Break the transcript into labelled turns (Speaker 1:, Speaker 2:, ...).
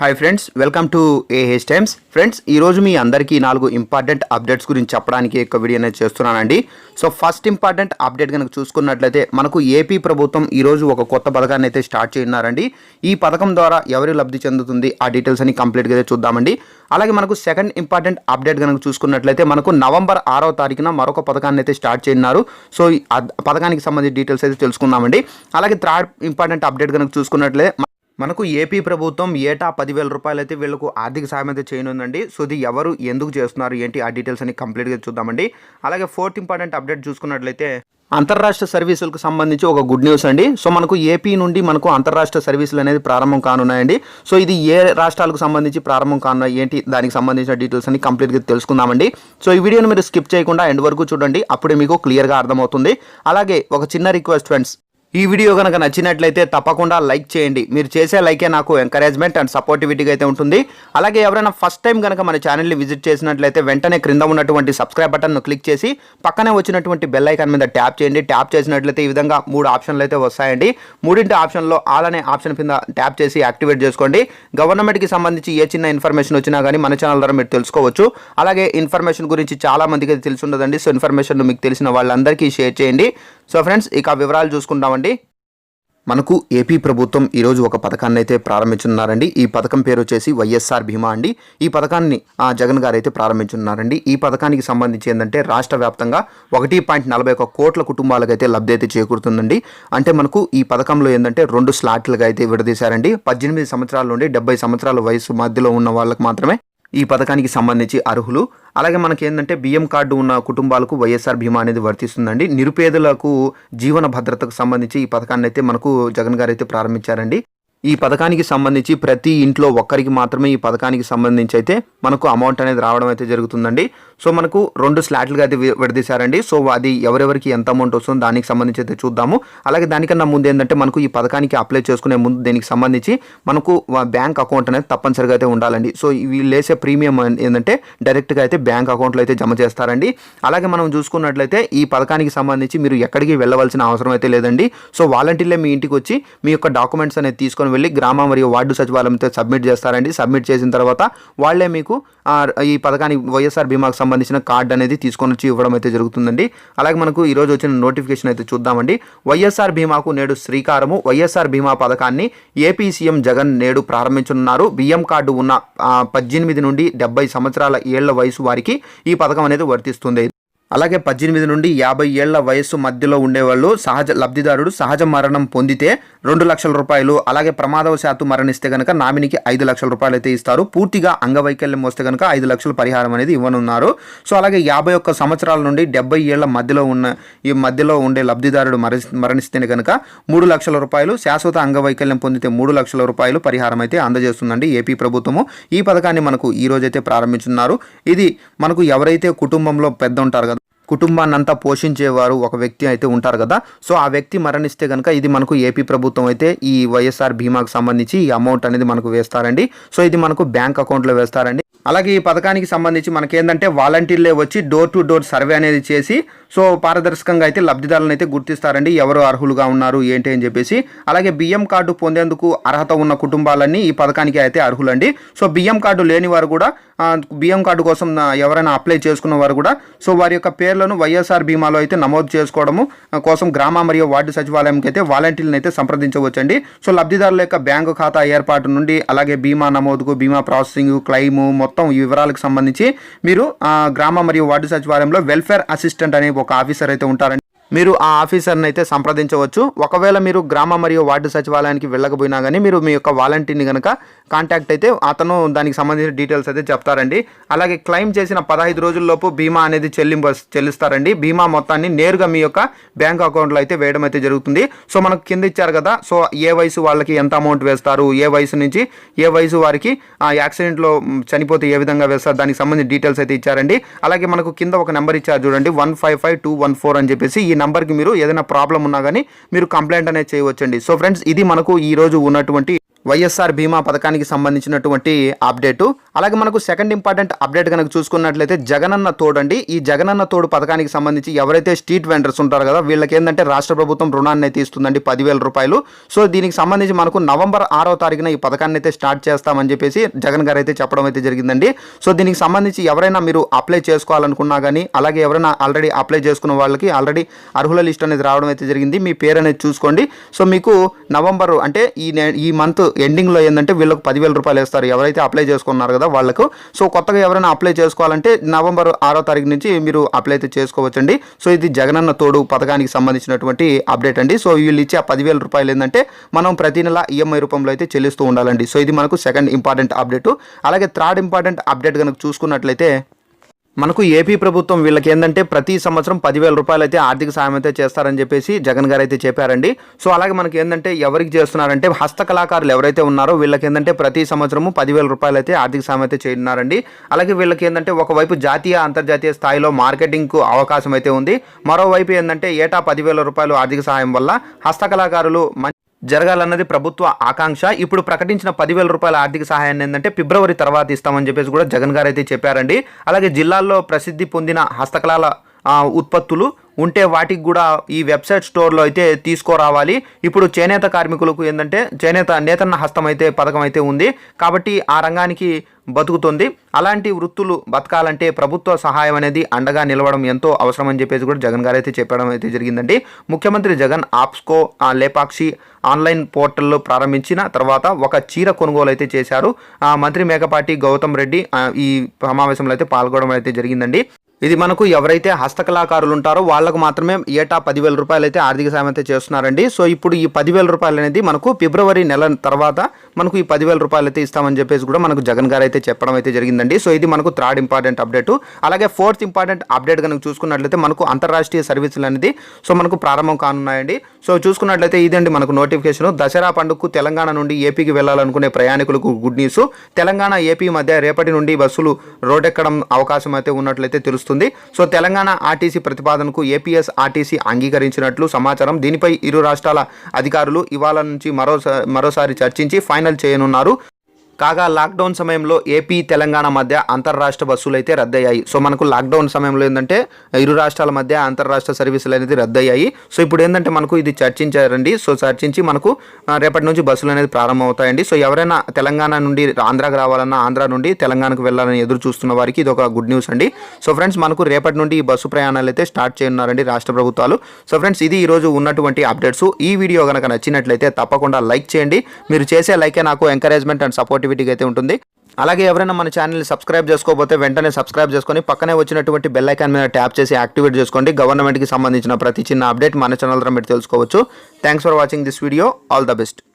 Speaker 1: Hi friends, welcome to AH times. Friends, ఈరోజు మీ అందరికీ 4 important updates గురించి చెప్పడానికి ఒక వీడియో అనేది చేస్తున్నానండి. సో ఫస్ట్ ఇంపార్టెంట్ అప్డేట్ కనుక చూసుకున్నట్లయితే మనకు ఏపీ ప్రభుత్వం ఈరోజు ఒక కొత్త పథకాన్ని అయితే స్టార్ట్ చేయన్నారండి. ఈ పథకం ద్వారా ఎవరు లబ్ధి చెందుతుంది ఆ డీటెయిల్స్ అని కంప్లీట్గా అయితే చూద్దామండి. అలాగే మనకు సెకండ్ ఇంపార్టెంట్ అప్డేట్ కనుక చూసుకున్నట్లయితే మనకు నవంబర్ 6వ తారీఖున మరొక పథకాన్ని అయితే స్టార్ట్ చేయన్నారు. సో ఆ పథకానికి సంబంధించిన డీటెయిల్స్ అయితే తెలుసుకుందామండి. అలాగే థర్డ్ ఇంపార్టెంట్ అప్డేట్ కనుక చూసుకున్నట్లయితే మనకు ఏపీ ప్రభుత్వం ఏటా 10,000 రూపాయలు అయితే వీళ్ళకు ఆర్థిక సాయం అయితే చేయనుందండి. సో ఇది ఎవరు ఎందుకు చేస్తున్నారు ఏంటి ఆ డీటెయిల్స్ అని కంప్లీట్గా చూద్దామండి. అలాగే ఫోర్త్ ఇంపార్టెంట్ అప్డేట్ చూసుకున్నట్లయితే అంతర్రాష్ట్ర సర్వీసులకు సంబంధించి ఒక గుడ్ న్యూస్ అండి. సో మనకు ఏపీ నుండి మనకు అంతర్రాష్ట్ర సర్వీసులు అనేది ప్రారంభం కానున్నాయండి. సో ఇది ఏ రాష్ట్రాలకు సంబంధించి ప్రారంభం కానున్నాయి ఏంటి దానికి సంబంధించిన డీటెయిల్స్ అని కంప్లీట్గా తెలుసుకుందామండి. సో ఈ వీడియోని మీరు స్కిప్ చేయకుండా ఎండ్ వరకు చూడండి, అప్పుడే మీకు క్లియర్గా అర్థమవుతుంది. అలాగే ఒక చిన్న రిక్వెస్ట్ ఫ్రెండ్స్, ఈ వీడియో కనుక నచ్చినట్లయితే తప్పకుండా లైక్ చేయండి. మీరు చేసే లైకే నాకు ఎంకరేజ్మెంట్ అండ్ సపోర్టివిటీగా అయితే ఉంటుంది. అలాగే ఎవరైనా ఫస్ట్ టైం కనుక మన ఛానల్ని విజిట్ చేసినట్లయితే వెంటనే క్రింద ఉన్నటువంటి సబ్స్క్రైబ్ బటన్ను క్లిక్ చేసి పక్కనే వచ్చినటువంటి బెల్ ఐకాన్ మీద ట్యాప్ చేయండి. ట్యాప్ చేసినట్లయితే ఈ విధంగా 3 ఆప్షన్లు అయితే వస్తాయండి. మూడింటి ఆప్షన్లో ఆల్ అనే ఆప్షన్ కింద ట్యాప్ చేసి యాక్టివేట్ చేసుకోండి. గవర్నమెంట్కి సంబంధించి ఏ చిన్న ఇన్ఫర్మేషన్ వచ్చినా కానీ మన ఛానల్ ద్వారా మీరు తెలుసుకోవచ్చు. అలాగే ఇన్ఫర్మేషన్ గురించి చాలా మందికి అయితే తెలిసి ఉండదండి. సో ఇన్ఫర్మేషన్ మీకు తెలిసిన వాళ్ళందరికీ షేర్ చేయండి. సో ఫ్రెండ్స్, ఇక వివరాలు చూసుకుంటామండి. మనకు ఏపీ ప్రభుత్వం ఈరోజు ఒక పథకాన్ని అయితే ప్రారంభించున్నారండి. ఈ పథకం పేరు వచ్చేసి వైఎస్ఆర్ బీమా అండి. ఈ పథకాన్ని జగన్ గారు అయితే ప్రారంభించున్నారండి. ఈ పథకానికి సంబంధించి ఏంటంటే రాష్ట్ర వ్యాప్తంగా 1.41 కోట్ల కుటుంబాలకు అయితే లబ్ధి అయితే చేకూరుతుందండి. అంటే మనకు ఈ పథకంలో ఏంటంటే 2 స్లాట్లుగా అయితే విడదీశారండి. 18 సంవత్సరాల నుండి 70 సంవత్సరాల వయసు మధ్యలో ఉన్న వాళ్ళకి మాత్రమే ఈ పథకానికి సంబంధించి అర్హులు. అలాగే మనకి ఏంటంటే బియ్యం కార్డు ఉన్న కుటుంబాలకు వైఎస్ఆర్ బీమా అనేది వర్తిస్తుందండి. నిరుపేదలకు జీవన భద్రతకు సంబంధించి ఈ పథకాన్ని అయితే మనకు జగన్ గారు అయితే ప్రారంభించారండి. ఈ పథకానికి సంబంధించి ప్రతి ఇంట్లో ఒక్కరికి మాత్రమే ఈ పథకానికి సంబంధించి అయితే మనకు అమౌంట్ అనేది రావడం అయితే జరుగుతుందండి. సో మనకు 2 స్లాట్లుగా అయితే విడదీశారండి. సో అది ఎవరెవరికి ఎంత అమౌంట్ వస్తుందో దానికి సంబంధించి అయితే చూద్దాము. అలాగే దానికన్నా ముందు ఏంటంటే మనకు ఈ పథకానికి అప్లై చేసుకునే ముందు దీనికి సంబంధించి మనకు బ్యాంక్ అకౌంట్ అనేది తప్పనిసరిగా అయితే ఉండాలండి. సో వీళ్ళు వేసే ప్రీమియం ఏంటంటే డైరెక్ట్గా అయితే బ్యాంక్ అకౌంట్లో అయితే జమ చేస్తారండి. అలాగే మనం చూసుకున్నట్లయితే ఈ పథకానికి సంబంధించి మీరు ఎక్కడికి వెళ్ళవలసిన అవసరం అయితే లేదండి. సో వాలంటీర్లే మీ ఇంటికి వచ్చి మీ యొక్క డాక్యుమెంట్స్ అనేది తీసుకొని వెళ్ళి గ్రామ మరియు వార్డు సచివాలయంతో సబ్మిట్ చేస్తారండి. సబ్మిట్ చేసిన తర్వాత వాళ్ళే మీకు ఈ పథకానికి వైఎస్ఆర్ బీమాకు సంబంధించిన కార్డు అనేది తీసుకొని వచ్చి ఇవ్వడం అయితే జరుగుతుందండి. అలాగే మనకు ఈరోజు వచ్చిన నోటిఫికేషన్ అయితే చూద్దామండి. వైఎస్ఆర్ బీమాకు నేడు శ్రీకారము. వైఎస్ఆర్ బీమా పథకాన్ని ఏపీ సీఎం జగన్ నేడు ప్రారంభించనున్నారు. బియ్యం కార్డు ఉన్న 18 నుండి 70 సంవత్సరాల ఏళ్ల వయసు వారికి ఈ పథకం అనేది వర్తిస్తుంది. అలాగే 18 నుండి 50 ఏళ్ల వయస్సు మధ్యలో ఉండేవాళ్ళు లబ్ధిదారుడు సహజ మరణం పొందితే 2 లక్షల రూపాయలు, అలాగే ప్రమాదవశాత్తు మరణిస్తే కనుక నామినీకి 5 లక్షల రూపాయలు అయితే ఇస్తారు. పూర్తిగా అంగవైకల్యం వస్తే కనుక 5 లక్షల పరిహారం అనేది ఇవ్వనున్నారు. సో అలాగే 51 సంవత్సరాల నుండి 70 ఏళ్ల మధ్యలో ఉండే లబ్ధిదారుడు మరణిస్తే కనుక 3 లక్షల రూపాయలు, శాశ్వత అంగవైకల్యం పొందితే 3 లక్షల రూపాయలు పరిహారం అయితే అందజేస్తుందండి ఏపీ ప్రభుత్వము. ఈ పథకాన్ని మనకు ఈ రోజైతే ప్రారంభించున్నారు. ఇది మనకు ఎవరైతే కుటుంబంలో పెద్ద ఉంటారు కదా, కుటుంబాన్ని అంతా పోషించేవారు ఒక వ్యక్తి అయితే ఉంటారు కదా, సో ఆ వ్యక్తి మరణిస్తే కనుక ఇది మనకు ఏపీ ప్రభుత్వం అయితే ఈ వైఎస్ఆర్ బీమాకు సంబంధించి ఈ అమౌంట్ అనేది మనకు వేస్తారండి. సో ఇది మనకు బ్యాంక్ అకౌంట్లో వేస్తారండి. అలాగే ఈ పథకానికి సంబంధించి మనకేంటంటే వాలంటీర్లే వచ్చి డోర్ టు డోర్ సర్వే అనేది చేసి సో పారదర్శకంగా అయితే లబ్ధిదారులను అయితే గుర్తిస్తారండి, ఎవరు అర్హులుగా ఉన్నారు ఏంటి అని చెప్పేసి. అలాగే బియ్యం కార్డు పొందేందుకు అర్హత ఉన్న కుటుంబాలన్నీ ఈ పథకానికి అయితే అర్హులండి. సో బియ్యం కార్డు లేని వారు కూడా బియ్యం కార్డు కోసం ఎవరైనా అప్లై చేసుకున్న వారు కూడా సో వారి యొక్క పేర్లను వైఎస్ఆర్ బీమాలో అయితే నమోదు చేసుకోవడము కోసం గ్రామ మరియు వార్డు సచివాలయంకి అయితే వాలంటీర్లను అయితే సంప్రదించవచ్చండి. సో లబ్ధిదారుల యొక్క బ్యాంకు ఖాతా ఏర్పాటు నుండి అలాగే బీమా నమోదుకు, బీమా ప్రాసెసింగ్, క్లెయిము మొత్తం ఈ వివరాలకు సంబంధించి మీరు గ్రామ మరియు వార్డు సచివాలయంలో వెల్ఫేర్ అసిస్టెంట్ అనే ఒక ఆఫీసర్ అయితే ఉంటారండి. మీరు ఆ ఆఫీసర్ని అయితే సంప్రదించవచ్చు. ఒకవేళ మీరు గ్రామ మరియు వార్డు సచివాలయానికి వెళ్ళకపోయినా కానీ మీరు మీ యొక్క వాలంటీర్ని కనుక కాంటాక్ట్ అయితే అతను దానికి సంబంధించిన డీటెయిల్స్ అయితే చెప్తారండి. అలాగే క్లెయిమ్ చేసిన 15 రోజుల్లోపు బీమా అనేది చెల్లిస్తారండి. బీమా మొత్తాన్ని నేరుగా మీ యొక్క బ్యాంక్ అకౌంట్లో అయితే వేయడం అయితే జరుగుతుంది. సో మనకు కింద ఇచ్చారు కదా, సో ఏ వయసు వాళ్ళకి ఎంత అమౌంట్ వేస్తారు, ఏ వయసు నుంచి ఏ వయసు వారికి యాక్సిడెంట్లో చనిపోతే ఏ విధంగా వేస్తారు దానికి సంబంధించిన డీటెయిల్స్ అయితే ఇచ్చారండి. అలాగే మనకు కింద ఒక నెంబర్ ఇచ్చారు చూడండి, 155214 అని చెప్పేసి. ఈ నెంబర్కి మీరు ఏదైనా ప్రాబ్లం ఉన్నా కానీ మీరు కంప్లైంట్ అనేది చేయవచ్చండి. సో ఫ్రెండ్స్, ఇది మనకు ఈరోజు ఉన్నటువంటి వైఎస్ఆర్ బీమా పథకానికి సంబంధించినటువంటి అప్డేటు. అలాగే మనకు సెకండ్ ఇంపార్టెంట్ అప్డేట్ కనుక చూసుకున్నట్లయితే జగనన్న తోడు అండి. ఈ జగనన్న తోడు పథకానికి సంబంధించి ఎవరైతే స్ట్రీట్ వెండర్స్ ఉంటారో కదా వీళ్ళకి ఏంటంటే రాష్ట్ర ప్రభుత్వం రుణాన్ని అయితే ఇస్తుందండి 10,000 రూపాయలు. సో దీనికి సంబంధించి మనకు నవంబర్ 6వ తారీఖున ఈ పథకాన్ని అయితే స్టార్ట్ చేస్తామని చెప్పేసి జగన్ గారు అయితే చెప్పడం అయితే జరిగిందండి. సో దీనికి సంబంధించి ఎవరైనా మీరు అప్లై చేసుకోవాలనుకున్నా కానీ అలాగే ఎవరైనా ఆల్రెడీ అప్లై చేసుకున్న వాళ్ళకి ఆల్రెడీ అర్హుల లిస్ట్ అనేది రావడం అయితే జరిగింది. మీ పేరు అనేది చూసుకోండి. సో మీకు నవంబర్ అంటే ఈ మంత్ ఎండింగ్లో ఏంటంటే వీళ్ళకి 10,000 రూపాయలు వేస్తారు ఎవరైతే అప్లై చేసుకున్నారు కదా వాళ్ళకు. సో కొత్తగా ఎవరైనా అప్లై చేసుకోవాలంటే నవంబర్ 6వ తారీఖు నుంచి మీరు అప్లై అయితే చేసుకోవచ్చండి. సో ఇది జగనన్న తోడు పథకానికి సంబంధించినటువంటి అప్డేట్ అండి. సో వీళ్ళు ఇచ్చే 10,000 రూపాయలు ఏంటంటే మనం ప్రతి నెల ఈఎంఐ రూపంలో అయితే చెల్లిస్తూ ఉండాలండి. సో ఇది మనకు సెకండ్ ఇంపార్టెంట్ అప్డేట్. అలాగే థర్డ్ ఇంపార్టెంట్ అప్డేట్ కనుక చూసుకున్నట్లయితే మనకు ఏపీ ప్రభుత్వం వీళ్ళకి ఏంటంటే ప్రతి సంవత్సరం 10,000 రూపాయలు అయితే ఆర్థిక సాయం అయితే చేస్తారని చెప్పేసి జగన్ గారు అయితే చెప్పారండి. సో అలాగే మనకి ఏంటంటే ఎవరికి చేస్తున్నారంటే హస్తకళాకారులు ఎవరైతే ఉన్నారో వీళ్ళకి ఏంటంటే ప్రతి సంవత్సరము 10,000 రూపాయలు అయితే ఆర్థిక సాయం అయితే చేయనున్నారండి. అలాగే వీళ్ళకి ఏంటంటే ఒకవైపు జాతీయ అంతర్జాతీయ స్థాయిలో మార్కెటింగ్కు అవకాశం అయితే ఉంది. మరోవైపు ఏంటంటే ఏటా 10,000 రూపాయలు ఆర్థిక సాయం వల్ల హస్తకళాకారులు జరగాలన్నది ప్రభుత్వ ఆకాంక్ష. ఇప్పుడు ప్రకటించిన 10,000 రూపాయల ఆర్థిక సహాయాన్ని ఏంటంటే ఫిబ్రవరి తర్వాత ఇస్తామని చెప్పేసి కూడా జగన్ గారు అయితే చెప్పారండి. అలాగే జిల్లాల్లో ప్రసిద్ధి పొందిన హస్తకళల ఉత్పత్తులు ఉంటే వాటికి కూడా ఈ వెబ్సైట్ స్టోర్లో అయితే తీసుకురావాలి. ఇప్పుడు చేనేత కార్మికులకు ఏంటంటే చేనేత నేతన్న హస్తం అయితే పథకం అయితే ఉంది కాబట్టి ఆ రంగానికి బతుకుతుంది. అలాంటి వృత్తులు బతకాలంటే ప్రభుత్వ సహాయం అనేది అండగా నిలవడం ఎంతో అవసరం అని చెప్పేసి కూడా జగన్ గారు అయితే చెప్పడం అయితే జరిగిందండి. ముఖ్యమంత్రి జగన్ ఆప్స్కో లేపాక్షి ఆన్లైన్ పోర్టల్లో ప్రారంభించిన తర్వాత ఒక చీర కొనుగోలు అయితే చేశారు. మంత్రి మేకపాటి గౌతమ్ రెడ్డి ఈ సమావేశంలో అయితే పాల్గొనడం అయితే జరిగిందండి. ఇది మనకు ఎవరైతే హస్తకళాకారులు ఉంటారో వాళ్ళకు మాత్రమే ఏటా 10,000 రూపాయలు అయితే ఆర్థిక సాయం అయితే చేస్తున్నారండి. సో ఇప్పుడు ఈ 10,000 రూపాయలు అనేది మనకు ఫిబ్రవరి నెల తర్వాత మనకు ఈ 10,000 రూపాయలు అయితే ఇస్తామని చెప్పేసి కూడా మనకు జగన్ గారు అయితే చెప్పడం అయితే జరిగిందండి. సో ఇది మనకు థర్డ్ ఇంపార్టెంట్ అప్డేట్. అలాగే ఫోర్త్ ఇంపార్టెంట్ అప్డేట్ కనుక చూసుకున్నట్లయితే మనకు అంతర్రాష్ట్రీయ సర్వీసులు అనేది సో మనకు ప్రారంభం కానున్నాయండి. సో చూసుకున్నట్లయితే ఇదండి మనకు నోటిఫికేషన్. దసరా పండుగకు తెలంగాణ నుండి ఏపీకి వెళ్ళాలనుకునే ప్రయాణికులకు గుడ్ న్యూస్. తెలంగాణ ఏపీ మధ్య రేపటి నుండి బస్సులు రోడ్డెక్కడం అవకాశం అయితే ఉన్నట్లయితే తెలుస్తుంది. సో తెలంగాణ ఆర్టీసీ ప్రతిపాదనకు ఏపీఎస్ ఆర్టీసీ అంగీకరించినట్లు సమాచారం. దీనిపై ఇరు రాష్ట్రాల అధికారులు ఇవాళ నుంచి మరోసారి చర్చించి ఫైనల్ చేయనున్నారు. కాగా లాక్డౌన్ సమయంలో ఏపీ తెలంగాణ మధ్య అంతర్రాష్ట్ర బస్సులు అయితే రద్దయ్యాయి. సో మనకు లాక్డౌన్ సమయంలో ఏంటంటే ఇరు రాష్ట్రాల మధ్య అంతర్రాష్ట్ర సర్వీసులు అనేది రద్దయ్యాయి. సో ఇప్పుడు ఏంటంటే మనకు ఇది చర్చించారండి. సో చర్చించి మనకు రేపటి నుంచి బస్సులు అనేది ప్రారంభం అవుతాయండి. సో ఎవరైనా తెలంగాణ నుండి ఆంధ్రాకి రావాలన్నా ఆంధ్ర నుండి తెలంగాణకు వెళ్ళాలని ఎదురు చూస్తున్న వారికి ఇది ఒక గుడ్ న్యూస్ అండి. సో ఫ్రెండ్స్ మనకు రేపటి నుండి ఈ బస్సు ప్రయాణాలు అయితే స్టార్ట్ చేయనున్నారండి రాష్ట్ర ప్రభుత్వాలు. సో ఫ్రెండ్స్ ఇది ఈరోజు ఉన్నటువంటి అప్డేట్స్. ఈ వీడియో కనుక నచ్చినట్లయితే తప్పకుండా లైక్ చేయండి. మీరు చేసే లైకే నాకు ఎంకరేజ్మెంట్ అండ్ సపోర్టివిటీ అయితే ఉంటుంది. అలాగే ఎవరైనా మన ఛానల్ని సబ్స్క్రైబ్ చేసుకోకపోతే వెంటనే సబ్స్క్రైబ్ చేసుకొని పక్కనే వచ్చినటువంటి బెల్ ఐకాన్ మీద ట్యాప్ చేసి యాక్టివేట్ చేసుకోండి. గవర్నమెంట్కి సంబంధించిన ప్రతి చిన్న అప్డేట్ మన ఛానల్ ద్వారా మీరు తెలుసుకోవచ్చు. Thanks for watching this video. All the best.